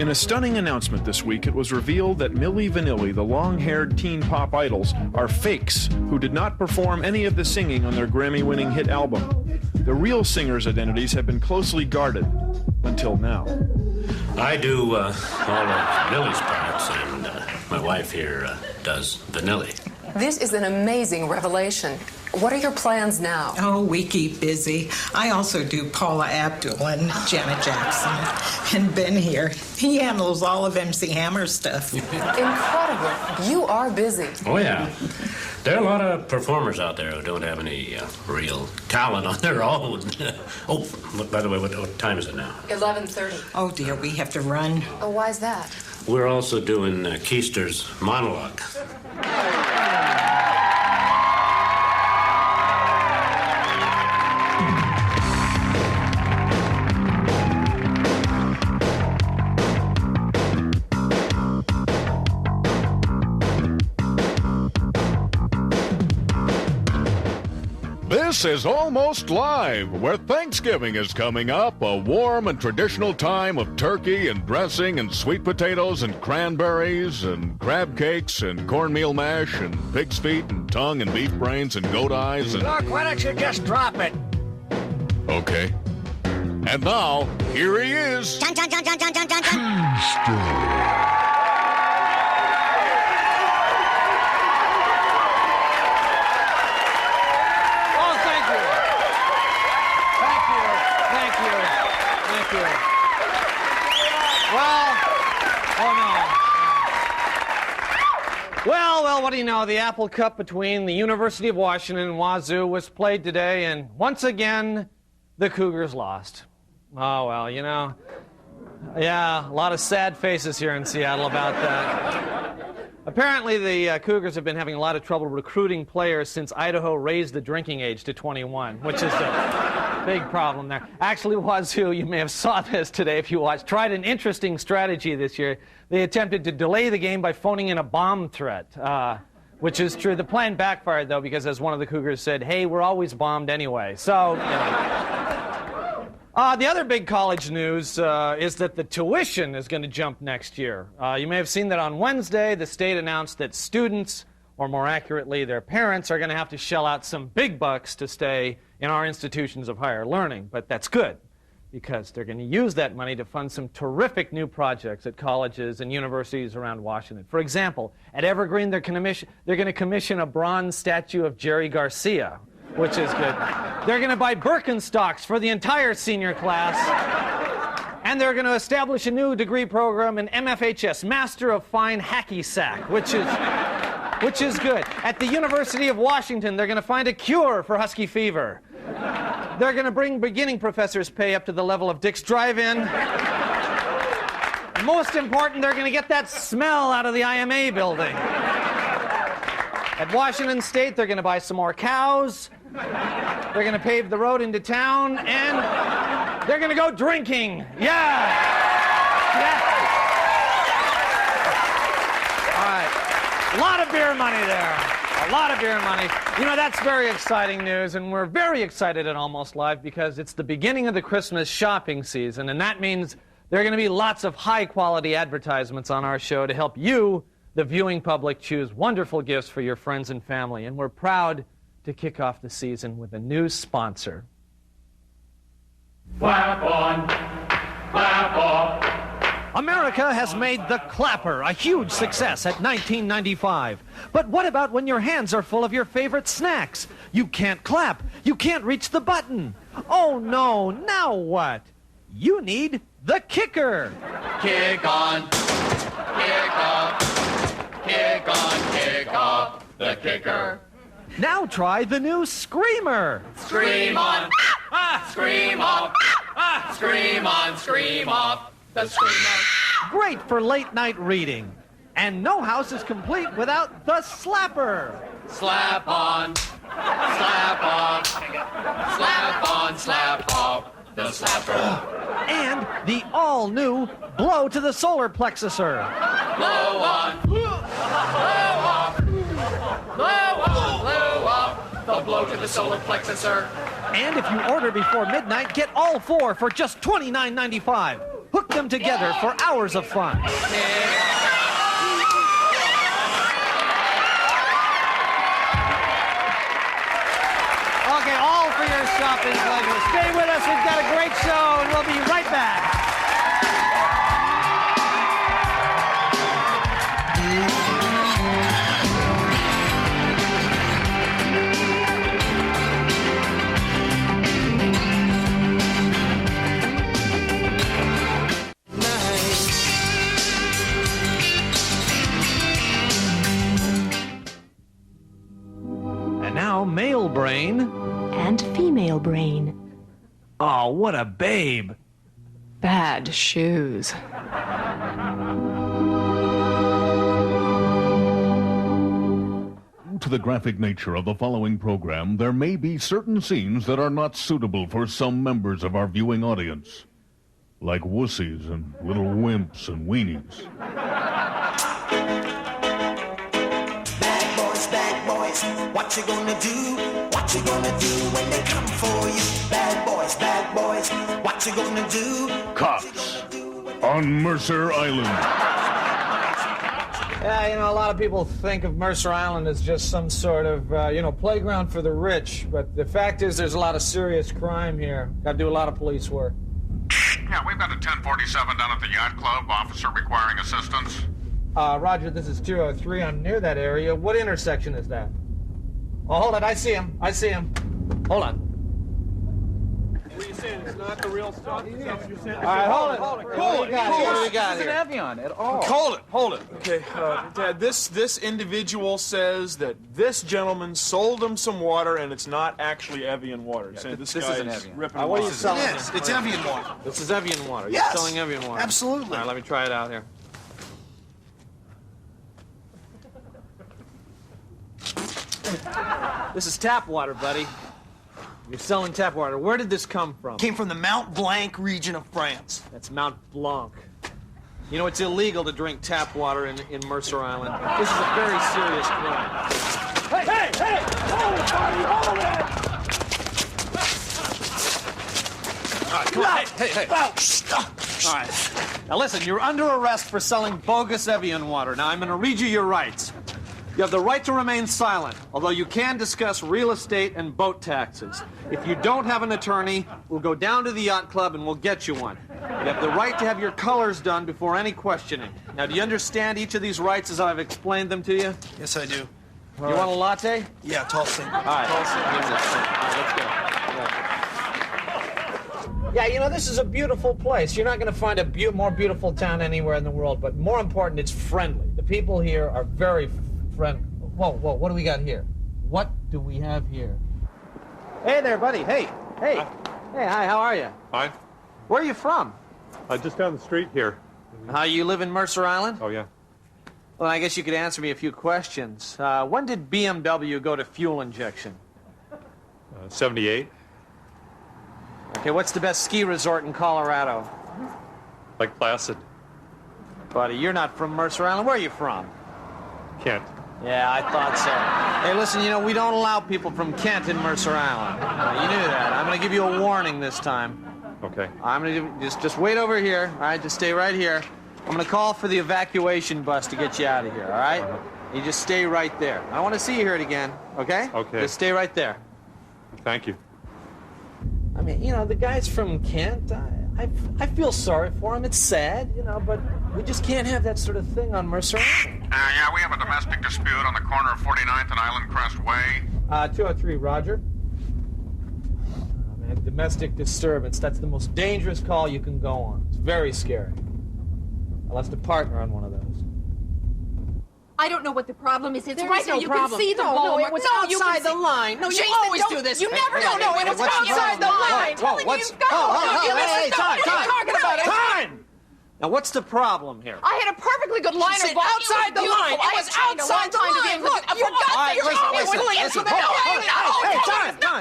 In a stunning announcement this week, it was revealed that Milli Vanilli, the long-haired teen pop idols, are fakes who did not perform any of the singing on their Grammy-winning hit album. The real singers' identities have been closely guarded until now. I do all of Milli's parts, and my wife here does Vanilli. This is an amazing revelation. What are your plans now? Oh, we keep busy. I also do Paula Abdul and Janet Jackson. And Ben here, he handles all of MC Hammer's stuff. Incredible. You are busy. Oh, yeah. There are a lot of performers out there who don't have any real talent on their own. Oh, look, by the way, what time is it now? 11:30. Oh, dear, we have to run. Oh, why's that? We're also doing Keister's monologue. This is Almost Live, where Thanksgiving is coming up, a warm and traditional time of turkey and dressing and sweet potatoes and cranberries and crab cakes and cornmeal mash and pig's feet and tongue and beef brains and goat eyes and... Look, why don't you just drop it? Okay. And now, here he is. Dun, dun, dun, dun, dun, dun, dun, dun. Well, what do you know? The Apple Cup between the University of Washington and Wazoo was played today, and once again, the Cougars lost. Oh, well, you know, yeah, a lot of sad faces here in Seattle about that. Apparently, the Cougars have been having a lot of trouble recruiting players since Idaho raised the drinking age to 21, which is a big problem there. Actually, Wazoo, you may have saw this today if you watched, tried an interesting strategy this year. They attempted to delay the game by phoning in a bomb threat, which is true. The plan backfired, though, because as one of the Cougars said, hey, we're always bombed anyway. So, you know. The other big college news is that the tuition is going to jump next year. You may have seen that on Wednesday, the state announced that students, or more accurately, their parents, are going to have to shell out some big bucks to stay in our institutions of higher learning. But that's good, because they're going to use that money to fund some terrific new projects at colleges and universities around Washington. For example, at Evergreen, they're going to commission a bronze statue of Jerry Garcia, which is good. They're going to buy Birkenstocks for the entire senior class. And they're going to establish a new degree program in MFHS, Master of Fine Hacky Sack, which is good. At the University of Washington, they're going to find a cure for husky fever. They're going to bring beginning professors' pay up to the level of Dick's Drive-In. Most important, they're going to get that smell out of the IMA building. At Washington State, they're going to buy some more cows. They're going to pave the road into town, and they're going to go drinking. Yeah! All right. A lot of beer money there. A lot of beer money. You know, that's very exciting news, and we're very excited at Almost Live because it's the beginning of the Christmas shopping season, and that means there are going to be lots of high-quality advertisements on our show to help you, the viewing public, choose wonderful gifts for your friends and family. And we're proud to kick off the season with a new sponsor. Clap on, clap off. America has made the clapper a huge success at $19.95. But what about when your hands are full of your favorite snacks? You can't clap. You can't reach the button. Oh, no. Now what? You need the kicker. Kick on, kick off, kick on, kick off, the kicker. Now try the new Screamer. Scream on, scream off, scream on, scream off, the screamer. Great for late night reading. And no house is complete without the Slapper. Slap on, slap off, slap on, slap off, the slapper. And the all-new Blow to the Solar Plexuser. Blow on, blow off, blow on, blow off, the blow to the solar plexuser. And if you order before midnight, get all four for just $29.95. Hook them together for hours of fun. Okay, all for your shopping pleasure. Stay with us. We've got a great show, and we'll be right back. And now, male brain. And female brain. Oh, what a babe. Bad shoes. Due to the graphic nature of the following program, there may be certain scenes that are not suitable for some members of our viewing audience, like wussies and little wimps and weenies. Bad boys, what you gonna do? What you gonna do when they come for you? Bad boys, what you gonna do? Cops on Mercer Island. Yeah, you know, a lot of people think of Mercer Island as just some sort of, playground for the rich. But the fact is there's a lot of serious crime here. Got to do a lot of police work. Yeah, we've got a 1047 down at the yacht club. Officer requiring assistance. Roger, this is 203. I'm near that area. What intersection is that? Oh, hold it. I see him. Hold on. What are you saying? It's not the real stuff? Is that what you're saying? All right, hold it. Hold it. What do we got here? Evian at all. Hold it. Okay, Dad, this individual says that this gentleman sold him some water, and it's not actually Evian water. Yeah, this isn't guy's Evian. ripping What are you water. selling? Yes, it's Evian water. This is Evian water. Yes. You're selling Evian water. Absolutely. All right, let me try it out here. This is tap water, buddy. You're selling tap water. Where did this come from? Came from the Mount Blanc region of France. That's Mount Blanc. You know, it's illegal to drink tap water in Mercer Island. This is a very serious crime. Hey! Hold it, buddy! Hold it! All right, come on. Hey. Oh, stop. All right. Now listen, you're under arrest for selling bogus Evian water. Now I'm going to read you your rights. You have the right to remain silent, although you can discuss real estate and boat taxes. If you don't have an attorney, we'll go down to the yacht club and we'll get you one. You have the right to have your colors done before any questioning. Now, do you understand each of these rights as I've explained them to you? Yes, I do. You want a latte? Yeah, tall single. All right. Tall single. All right, let's go. Yeah, you know, this is a beautiful place. You're not going to find a more beautiful town anywhere in the world, but more important, it's friendly. The people here are very friendly. Whoa, what do we got here? What do we have here? Hey there, buddy. Hey. Hi, how are you? Fine. Where are you from? Just down the street here. You live in Mercer Island? Oh, yeah. Well, I guess you could answer me a few questions. When did BMW go to fuel injection? 78. Okay, what's the best ski resort in Colorado? Lake Placid. Buddy, you're not from Mercer Island. Where are you from? Kent. Yeah, I thought so. Hey, listen, you know, we don't allow people from Kent in Mercer Island. You knew that. I'm going to give you a warning this time. Okay. I'm going to just wait over here. All right, just stay right here. I'm going to call for the evacuation bus to get you out of here, all right? You just stay right there. I don't want to see you here again, okay? Okay. Just stay right there. Thank you. I mean, you know, the guy's from Kent. I feel sorry for him. It's sad, you know, but we just can't have that sort of thing on Mercer Island. Yeah, we have a domestic dispute on the corner of 49th and Island Crest Way. 203, Roger. Oh, man, domestic disturbance. That's the most dangerous call you can go on. It's very scary. I lost a partner on one of those. I don't know what the problem is. It's There's right there. no You problem. can see the No, ball. it was outside the line. No, you Jason, always do this. You never No, do. it was What's outside the line. Time! Now, what's the problem here? I had a perfectly good line She of ball. said outside the line. It was outside the line. Look, I forgot you're always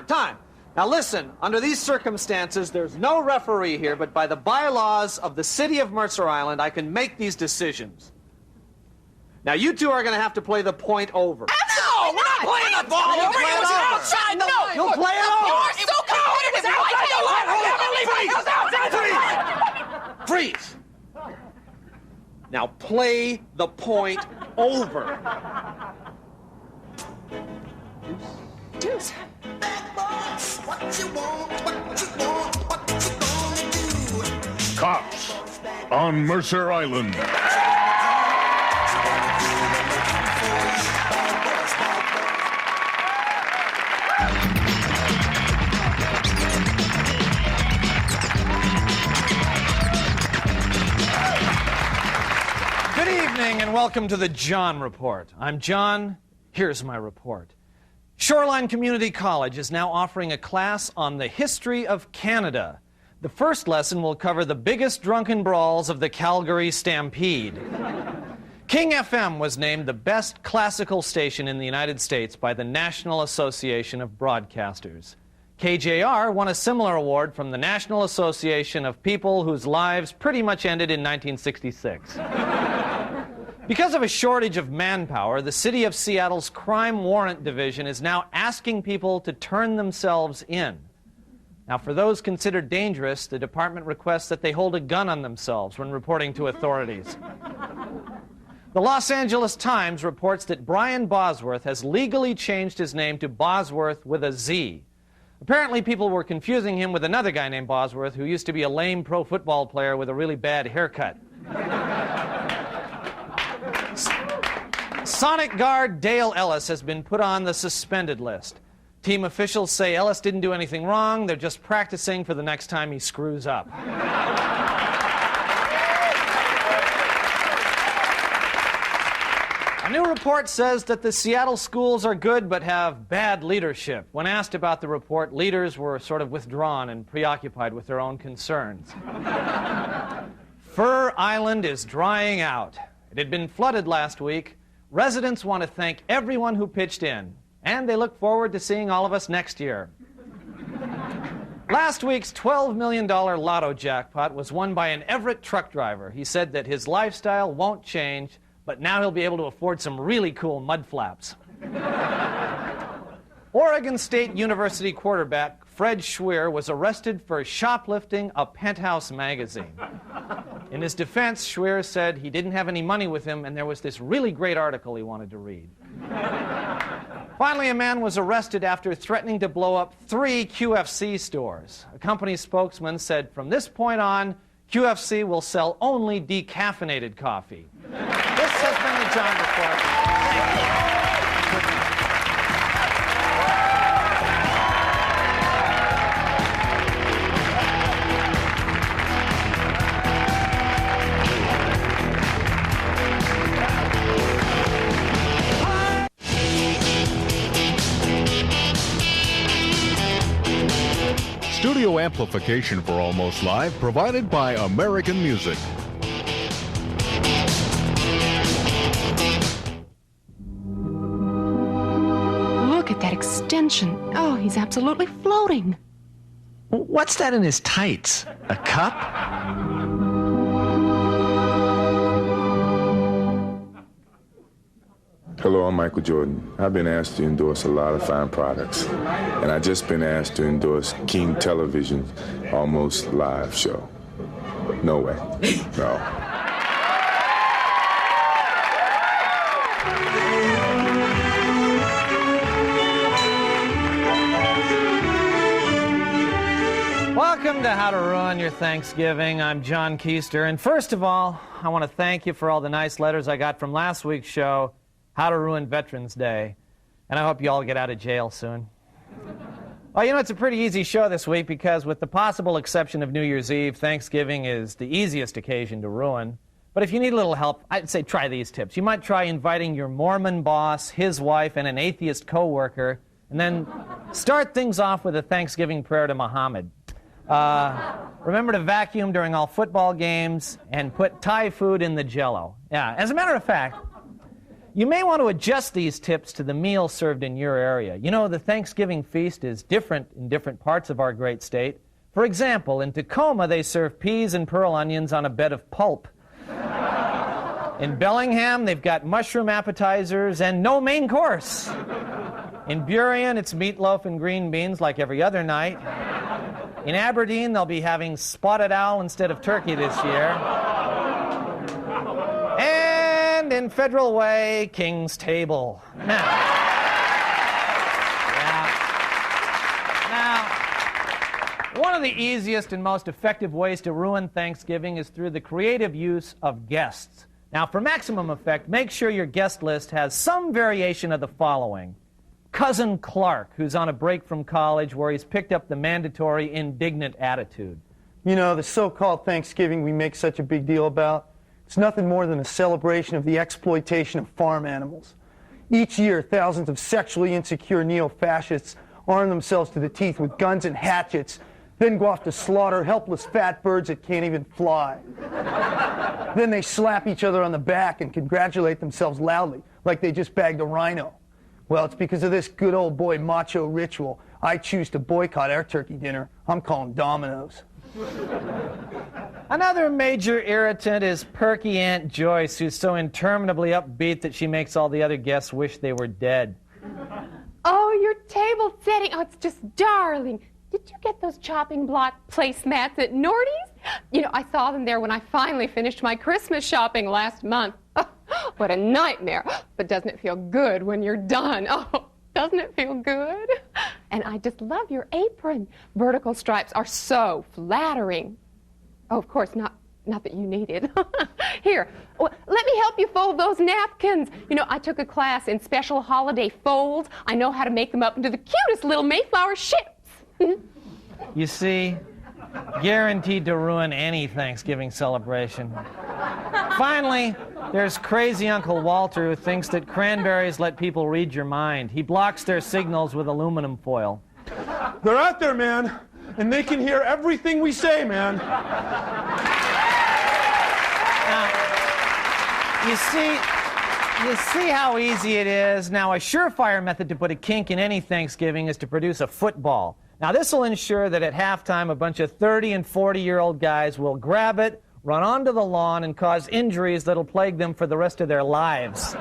Time. Now listen, under these circumstances, there's no referee here, but by the bylaws of the city of Mercer Island, I can make these decisions. Now you two are going to have to play the point over. No, we're not playing the ball over. It was outside the line. You'll play it over. You're so competitive. It was outside the line. Freeze! Now play the point over. Deuce. What you want, what you want, what you gonna do? Cops on Mercer Island. Good evening and welcome to the John Report. I'm John. Here's my report. Shoreline Community College is now offering a class on the history of Canada. The first lesson will cover the biggest drunken brawls of the Calgary Stampede. King FM was named the best classical station in the United States by the National Association of Broadcasters. KJR won a similar award from the National Association of People whose lives pretty much ended in 1966. Because of a shortage of manpower, the City of Seattle's Crime Warrant Division is now asking people to turn themselves in. Now, for those considered dangerous, the department requests that they hold a gun on themselves when reporting to authorities. The Los Angeles Times reports that Brian Bosworth has legally changed his name to Bosworth with a Z. Apparently, people were confusing him with another guy named Bosworth who used to be a lame pro football player with a really bad haircut. Sonic guard Dale Ellis has been put on the suspended list. Team officials say Ellis didn't do anything wrong. They're just practicing for the next time he screws up. A new report says that the Seattle schools are good but have bad leadership. When asked about the report, leaders were sort of withdrawn and preoccupied with their own concerns. Fur Island is drying out. It had been flooded last week. Residents want to thank everyone who pitched in, and they look forward to seeing all of us next year. Last week's $12 million lotto jackpot was won by an Everett truck driver. He said that his lifestyle won't change, but now he'll be able to afford some really cool mud flaps. Oregon State University quarterback Fred Schweer was arrested for shoplifting a Penthouse magazine. In his defense, Schweer said he didn't have any money with him, and there was this really great article he wanted to read. Finally, a man was arrested after threatening to blow up 3 QFC stores. A company spokesman said, from this point on, QFC will sell only decaffeinated coffee. This has been the John Report. Thank you. Studio amplification for Almost Live provided by American Music. Look at that extension. Oh, he's absolutely floating. What's that in his tights? A cup? Hello, I'm Michael Jordan. I've been asked to endorse a lot of fine products, and I've just been asked to endorse King Television's Almost Live show. No way. No. Welcome to How to Ruin Your Thanksgiving. I'm John Keister, and first of all, I want to thank you for all the nice letters I got from last week's show, How to Ruin Veterans Day, and I hope you all get out of jail soon. Well, you know, it's a pretty easy show this week because with the possible exception of New Year's Eve, Thanksgiving is the easiest occasion to ruin. But if you need a little help, I'd say try these tips. You might try inviting your Mormon boss, his wife, and an atheist coworker, and then start things off with a Thanksgiving prayer to Muhammad. Remember to vacuum during all football games and put Thai food in the Jell-O. Yeah, as a matter of fact, you may want to adjust these tips to the meal served in your area. You know, the Thanksgiving feast is different in different parts of our great state. For example, in Tacoma, they serve peas and pearl onions on a bed of pulp. In Bellingham, they've got mushroom appetizers and no main course. In Burien, it's meatloaf and green beans like every other night. In Aberdeen, they'll be having spotted owl instead of turkey this year. on Federal Way, King's Table. Now, one of the easiest and most effective ways to ruin Thanksgiving is through the creative use of guests. Now, for maximum effect, make sure your guest list has some variation of the following. Cousin Clark, who's on a break from college where he's picked up the mandatory indignant attitude. You know, the so-called Thanksgiving we make such a big deal about, it's nothing more than a celebration of the exploitation of farm animals. Each year, thousands of sexually insecure neo-fascists arm themselves to the teeth with guns and hatchets, then go off to slaughter helpless fat birds that can't even fly. Then they slap each other on the back and congratulate themselves loudly, like they just bagged a rhino. Well, it's because of this good old boy macho ritual I choose to boycott our turkey dinner. I'm calling Domino's. Another major irritant is perky Aunt Joyce, who's so interminably upbeat that she makes all the other guests wish they were dead. Oh, your table setting. Oh, it's just darling. Did you get those chopping block placemats at Nordy's? You know, I saw them there when I finally finished my Christmas shopping last month. What a nightmare. But doesn't it feel good when you're done? Oh, doesn't it feel good? And I just love your apron. Vertical stripes are so flattering. Oh, of course, not that you need it. Here, let me help you fold those napkins. You know, I took a class in special holiday folds. I know how to make them up into the cutest little Mayflower ships. You see, guaranteed to ruin any Thanksgiving celebration. Finally, there's crazy Uncle Walter who thinks that cranberries let people read your mind. He blocks their signals with aluminum foil. They're out there, man, and they can hear everything we say, man. Now, you see how easy it is? Now, a surefire method to put a kink in any Thanksgiving is to produce a football. Now, this will ensure that at halftime, a bunch of 30 and 40-year-old guys will grab it, run onto the lawn, and cause injuries that'll plague them for the rest of their lives.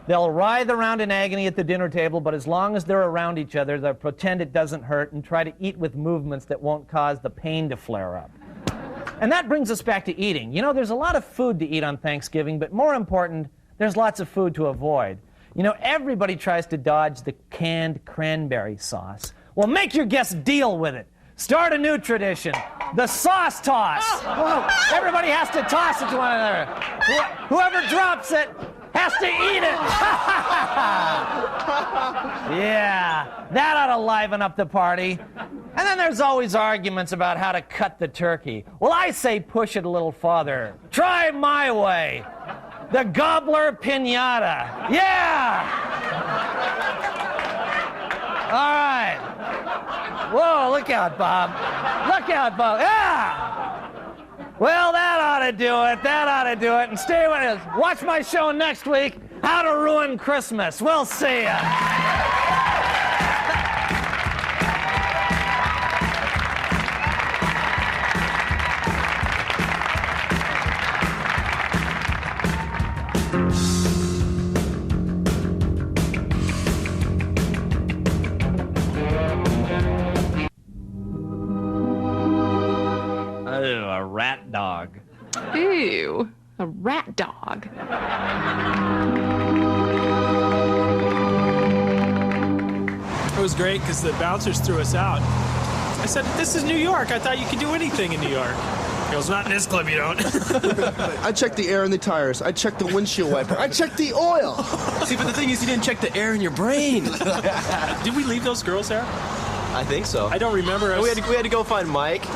They'll writhe around in agony at the dinner table, but as long as they're around each other, they'll pretend it doesn't hurt and try to eat with movements that won't cause the pain to flare up. And that brings us back to eating. You know, there's a lot of food to eat on Thanksgiving, but more important, there's lots of food to avoid. You know, everybody tries to dodge the canned cranberry sauce. Well, make your guests deal with it. Start a new tradition, the sauce toss. Everybody has to toss it to one another. Whoever drops it has to eat it. Yeah, that ought to liven up the party. And then there's always arguments about how to cut the turkey. Well, I say push it a little farther. Try my way. The gobbler piñata. Yeah! All right. Whoa, look out, Bob. Look out, Bob. Yeah! Well, that ought to do it. That ought to do it. And stay with us. Watch my show next week, How to Ruin Christmas. We'll see ya. A rat dog. Ew, a rat dog. It was great because the bouncers threw us out. I said, "This is New York. I thought you could do anything in New York." He goes, "Not in this club, you don't." I checked the air in the tires. I checked the windshield wiper. I checked the oil. See, but the thing is, you didn't check the air in your brain. Did we leave those girls there? I think so. I don't remember. We had to go find Mike.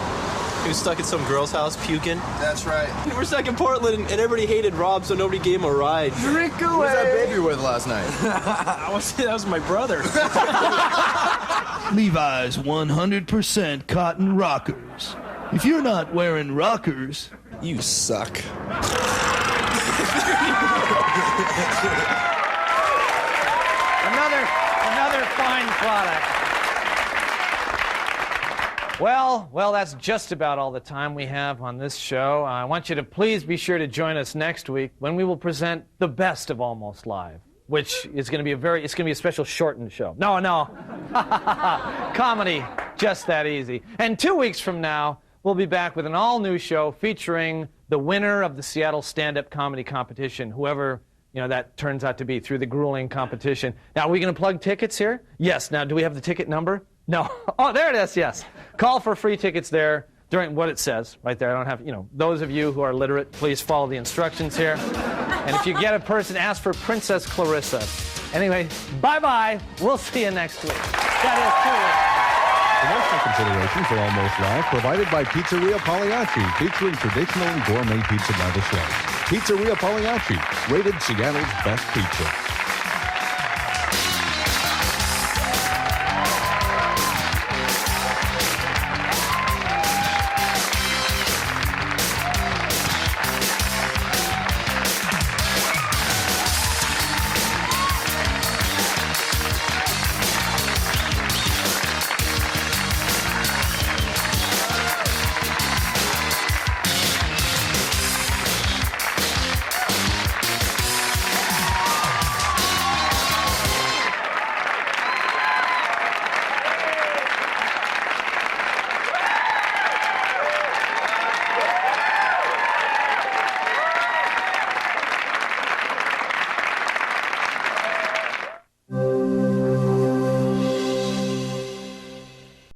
He was stuck at some girl's house puking. That's right. We're stuck in Portland, and everybody hated Rob, so nobody gave him a ride. Drink away. Who was that baby you were with last night? That was my brother. Levi's 100% cotton rockers. If you're not wearing rockers, you suck. Another fine product. Well, that's just about all the time we have on this show. I want you to please be sure to join us next week when we will present the best of Almost Live, which is going to be a special shortened show. No. Comedy, just that easy. And 2 weeks from now, we'll be back with an all-new show featuring the winner of the Seattle stand-up comedy competition, whoever that turns out to be through the grueling competition. Now, are we going to plug tickets here? Yes. Now, do we have the ticket number? No. Oh, there it is, yes. Call for free tickets there during what it says right there. I don't have, those of you who are literate, please follow the instructions here. And if you get a person, ask for Princess Clarissa. Anyway, bye-bye. We'll see you next week. That is true. Promotional consideration for Almost Live provided by Pizzeria Pagliacci, featuring traditional and gourmet pizza by the chefs. Pizzeria Pagliacci, rated Seattle's best pizza.